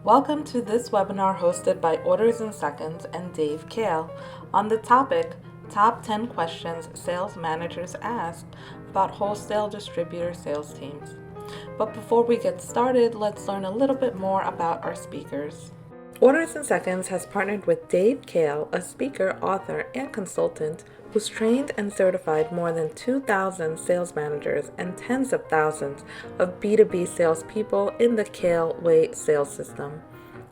Welcome to this webinar hosted by Orders in Seconds and Dave Kahle on the topic Top 10 Questions Sales Managers Ask about Wholesale Distributor Sales Teams. But before we get started, let's learn a little bit more about our speakers. Orders in Seconds has partnered with Dave Kahle, a speaker, author, and consultant who's trained and certified more than 2,000 sales managers and tens of thousands of B2B salespeople in the Kahle Way Sales System,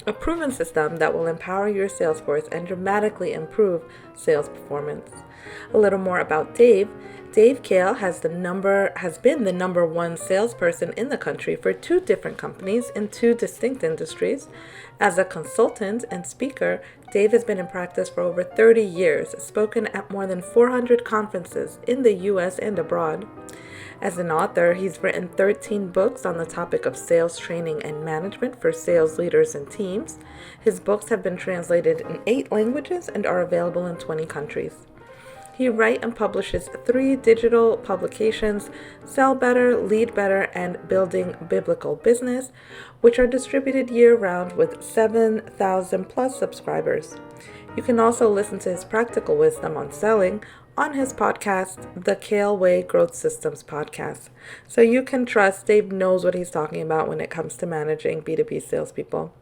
a proven system that will empower your salesforce and dramatically improve sales performance. A little more about Dave. Dave Kahle has been the number one salesperson in the country for two different companies in two distinct industries. As a consultant and speaker, Dave has been in practice for over 30 years, spoken at more than 400 conferences in the U.S. and abroad. As an author, he's written 13 books on the topic of sales training and management for sales leaders and teams. His books have been translated in 8 languages and are available in 20 countries. He writes and publishes 3 digital publications, Sell Better, Lead Better, and Building Biblical Business, which are distributed year-round with 7,000 plus subscribers. You can also listen to his practical wisdom on selling on his podcast, the Kahle Way Growth Systems podcast. So you can trust Dave knows what he's talking about when it comes to managing B2B salespeople.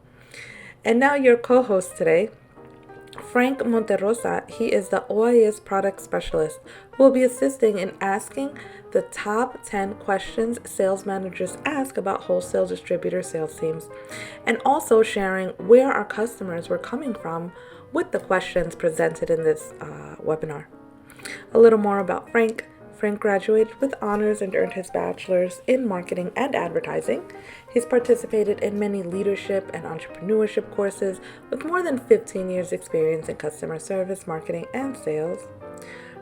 And now your co-host today, Frank Monterrosa. He is the OIS Product Specialist who will be assisting in asking the top 10 questions sales managers ask about wholesale distributor sales teams, and also sharing where our customers were coming from with the questions presented in this webinar. A little more about Frank. Frank graduated with honors and earned his bachelor's in marketing and advertising. He's participated in many leadership and entrepreneurship courses with more than 15 years experience in customer service, marketing, and sales.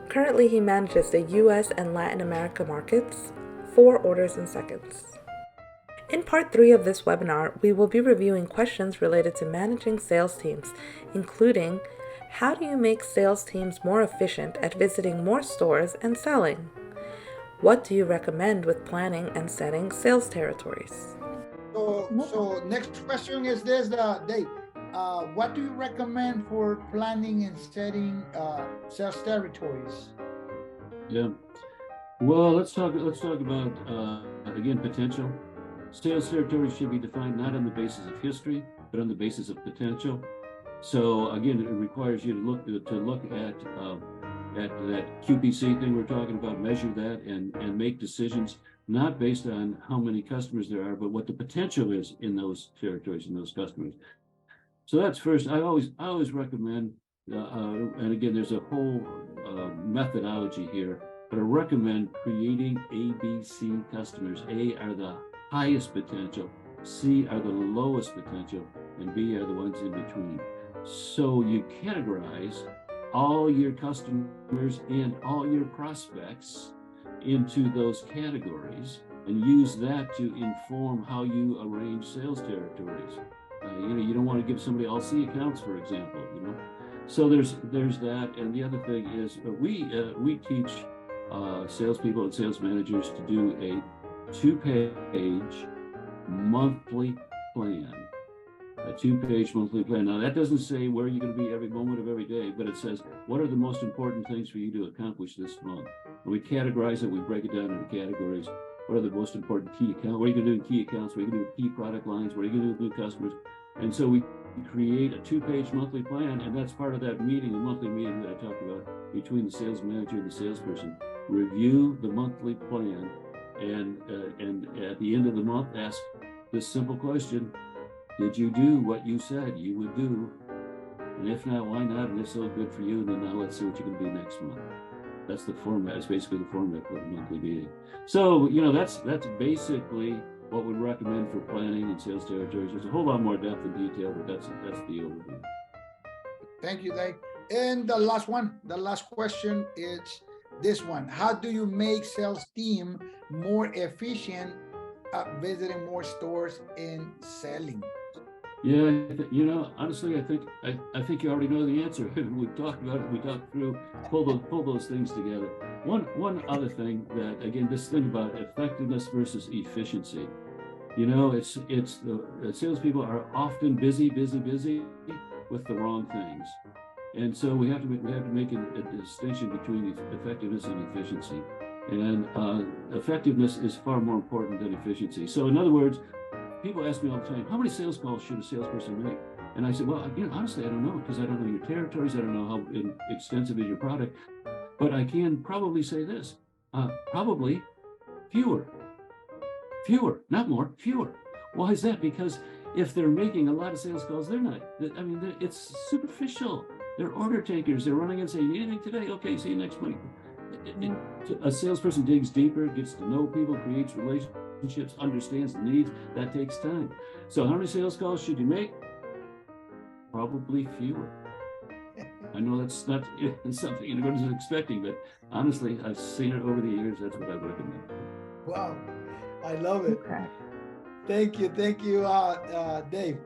Currently, he manages the US and Latin America markets for Orders in Seconds. In part 3 of this webinar, we will be reviewing questions related to managing sales teams, including how do you make sales teams more efficient at visiting more stores and selling? What do you recommend with planning and setting sales territories? So next question is this, Dave. What do you recommend for planning and setting sales territories? Yeah. Well, let's talk about again, potential. Sales territories should be defined not on the basis of history, but on the basis of potential. So again, it requires you to look at that QPC thing we're talking about, measure that, and make decisions not based on how many customers there are, but what the potential is in those territories and those customers. So that's first. I always recommend, and again, there's a whole methodology here, but I recommend creating ABC customers. A are the highest potential, C are the lowest potential, and B are the ones in between. So you categorize all your customers and all your prospects into those categories and use that to inform how you arrange sales territories. You don't want to give somebody all C accounts, for example. So there's that, and the other thing is we teach salespeople and sales managers to do a 2-page monthly plan. A 2-page monthly plan. Now, that doesn't say where you're going to be every moment of every day, but it says, what are the most important things for you to accomplish this month? And we categorize it, we break it down into categories. What are the most important key accounts? What are you going to do in key accounts? What are you going to do with key product lines? What are you going to do with new customers? And so we create a 2-page monthly plan, and that's part of that meeting, the monthly meeting that I talked about between the sales manager and the salesperson. Review the monthly plan, and at the end of the month, ask this simple question: did you do what you said you would do? And if not, why not? And if so, good for you. And then now let's see what you can do next month. That's the format. It's basically the format for the monthly meeting. So, that's basically what we recommend for planning and sales territories. There's a whole lot more depth and detail, but that's the overview. Thank you, Dave. And the last question is this one. How do you make sales team more efficient at visiting more stores and selling? Yeah, honestly, I think you already know the answer. We've talked about it. We talked through, pull those things together. One other thing that, again, this thing about effectiveness versus efficiency. You know, it's the salespeople are often busy with the wrong things, and so we have to make a distinction between effectiveness and efficiency. And effectiveness is far more important than efficiency. So, in other words, people ask me all the time, how many sales calls should a salesperson make? And I said, well, honestly, I don't know, because I don't know your territories. I don't know how extensive is your product. But I can probably say this, probably fewer, not more, fewer. Why is that? Because if they're making a lot of sales calls, it's superficial. They're order takers. They're running and saying, you need anything today? Okay, see you next week. A salesperson digs deeper, gets to know people, creates relationships, understands the needs. That takes time. So how many sales calls should you make? Probably fewer. I know that's not something anybody's expecting, but honestly, I've seen it over the years. That's what I recommend. Wow, I love it. Okay. Thank you, Dave.